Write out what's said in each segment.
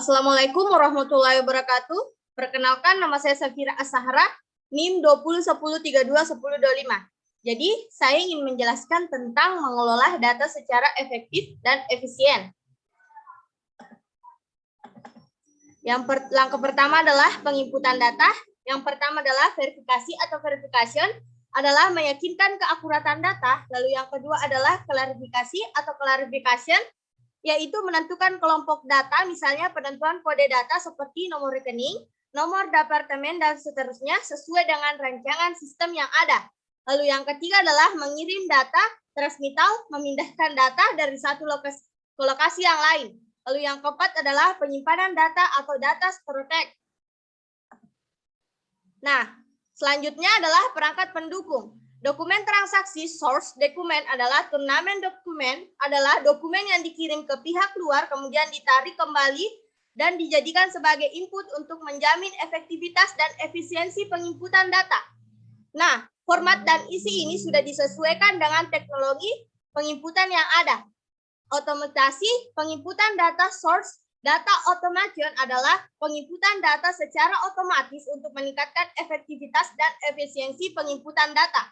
Assalamualaikum warahmatullahi wabarakatuh. Perkenalkan, nama saya Safira As-Sahra, NIM 2010321025. Jadi, saya ingin menjelaskan tentang mengelola data secara efektif dan efisien. Langkah pertama adalah penginputan data. Yang pertama adalah verifikasi atau verification, adalah meyakinkan keakuratan data. Lalu yang kedua adalah klarifikasi atau clarification, yaitu menentukan kelompok data, misalnya penentuan kode data seperti nomor rekening, nomor departemen, dan seterusnya sesuai dengan rancangan sistem yang ada. Lalu yang ketiga adalah mengirim data, transmittal, memindahkan data dari satu lokasi ke lokasi yang lain. Lalu yang keempat adalah penyimpanan data atau data storage. Nah, selanjutnya adalah perangkat pendukung. Dokumen transaksi source dokumen adalah turnamen dokumen, adalah dokumen yang dikirim ke pihak luar kemudian ditarik kembali dan dijadikan sebagai input untuk menjamin efektivitas dan efisiensi penginputan data. Nah, format dan isi ini sudah disesuaikan dengan teknologi penginputan yang ada. Otomatisasi penginputan data source. Data automation adalah penginputan data secara otomatis untuk meningkatkan efektivitas dan efisiensi penginputan data.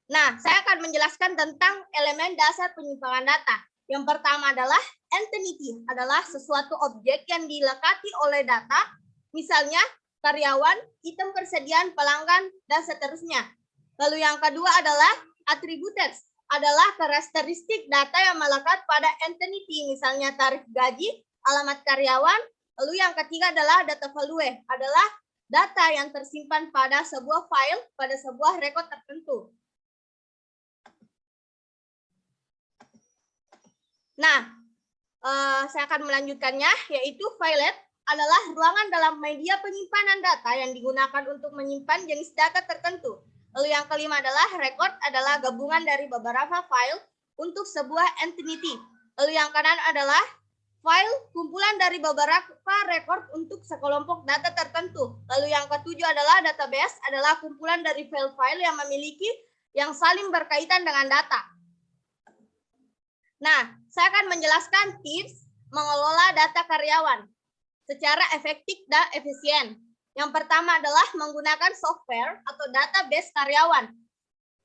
Nah, saya akan menjelaskan tentang elemen dasar penyimpanan data. Yang pertama adalah entity, adalah sesuatu objek yang dilekati oleh data, misalnya karyawan, item persediaan pelanggan, dan seterusnya. Lalu yang kedua adalah attributes, adalah karakteristik data yang melekat pada entity, misalnya tarif gaji, alamat karyawan. Lalu yang ketiga adalah data value, adalah data yang tersimpan pada sebuah file, pada sebuah rekod tertentu. Nah, saya akan melanjutkannya, yaitu filet adalah ruangan dalam media penyimpanan data yang digunakan untuk menyimpan jenis data tertentu. Lalu yang kelima adalah record, adalah gabungan dari beberapa file untuk sebuah entity. Lalu yang keenam adalah file, kumpulan dari beberapa record untuk sekelompok data tertentu. Lalu yang ketujuh adalah database, adalah kumpulan dari file-file yang memiliki yang saling berkaitan dengan data. Nah, saya akan menjelaskan tips mengelola data karyawan secara efektif dan efisien. Yang pertama adalah menggunakan software atau database karyawan.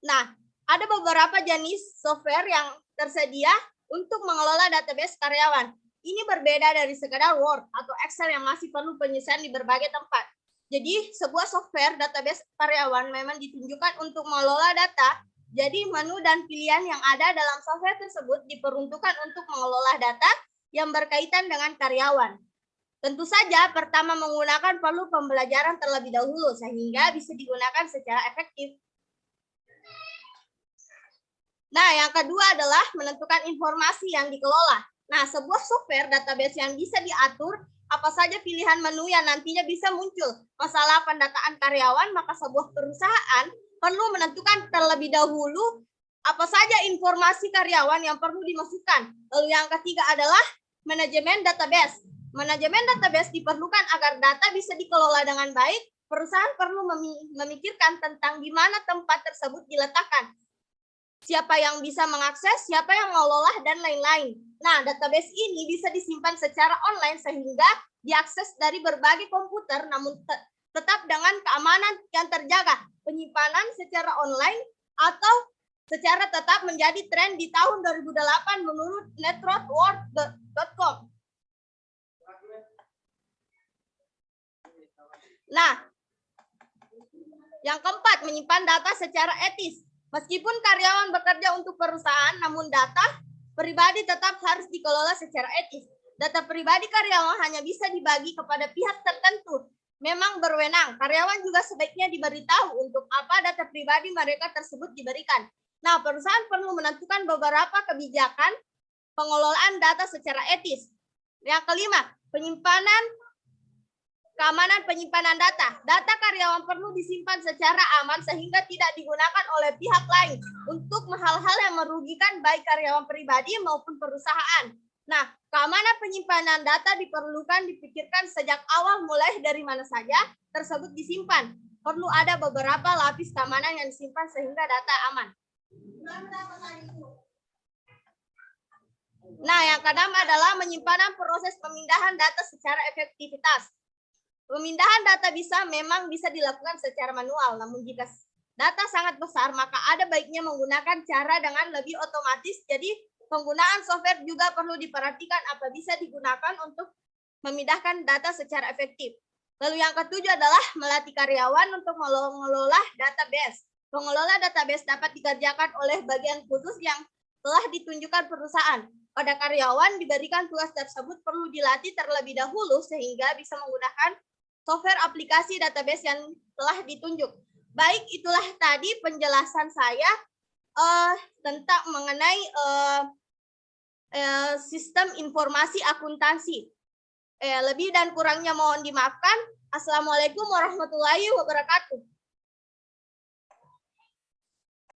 Nah, ada beberapa jenis software yang tersedia untuk mengelola database karyawan. Ini berbeda dari sekadar Word atau Excel yang masih perlu penyelesaian di berbagai tempat. Jadi, sebuah software database karyawan memang ditunjukkan untuk mengelola data. Jadi, menu dan pilihan yang ada dalam software tersebut diperuntukkan untuk mengelola data yang berkaitan dengan karyawan. Tentu saja, pertama menggunakan perlu pembelajaran terlebih dahulu, sehingga bisa digunakan secara efektif. Nah, yang kedua adalah menentukan informasi yang dikelola. Nah, sebuah software database yang bisa diatur, apa saja pilihan menu yang nantinya bisa muncul. Masalah pendataan karyawan, maka sebuah perusahaan perlu menentukan terlebih dahulu apa saja informasi karyawan yang perlu dimasukkan. Lalu yang ketiga adalah manajemen database. Manajemen database diperlukan agar data bisa dikelola dengan baik. Perusahaan perlu memikirkan tentang di mana tempat tersebut diletakkan, siapa yang bisa mengakses, siapa yang mengelola, dan lain-lain. Nah, database ini bisa disimpan secara online sehingga diakses dari berbagai komputer, namun tetap dengan keamanan yang terjaga. Penyimpanan secara online atau secara tetap menjadi tren di tahun 2008 menurut netrotworld.com. Nah, yang keempat, menyimpan data secara etis. Meskipun karyawan bekerja untuk perusahaan, namun data pribadi tetap harus dikelola secara etis. Data pribadi karyawan hanya bisa dibagi kepada pihak tertentu. Memang berwenang, karyawan juga sebaiknya diberitahu untuk apa data pribadi mereka tersebut diberikan. Nah, perusahaan perlu menentukan beberapa kebijakan pengelolaan data secara etis. Yang kelima, keamanan penyimpanan data. Data karyawan perlu disimpan secara aman sehingga tidak digunakan oleh pihak lain untuk hal-hal yang merugikan baik karyawan pribadi maupun perusahaan. Nah, keamanan penyimpanan data diperlukan dipikirkan sejak awal mulai dari mana saja tersebut disimpan. Perlu ada beberapa lapis keamanan yang disimpan sehingga data aman. Nah, yang keenam adalah penyimpanan proses pemindahan data secara efektivitas. Pemindahan data memang bisa dilakukan secara manual, namun jika data sangat besar, maka ada baiknya menggunakan cara dengan lebih otomatis. Jadi, penggunaan software juga perlu diperhatikan apa bisa digunakan untuk memindahkan data secara efektif. Lalu yang ketujuh adalah melatih karyawan untuk mengelola database. Pengelola database dapat dikerjakan oleh bagian khusus yang telah ditunjukkan perusahaan. Pada karyawan diberikan tugas tersebut perlu dilatih terlebih dahulu sehingga bisa menggunakan software aplikasi database yang telah ditunjuk. Baik, itulah tadi penjelasan saya tentang mengenai sistem informasi akuntansi. Lebih dan kurangnya mohon dimaafkan. Assalamualaikum warahmatullahi wabarakatuh.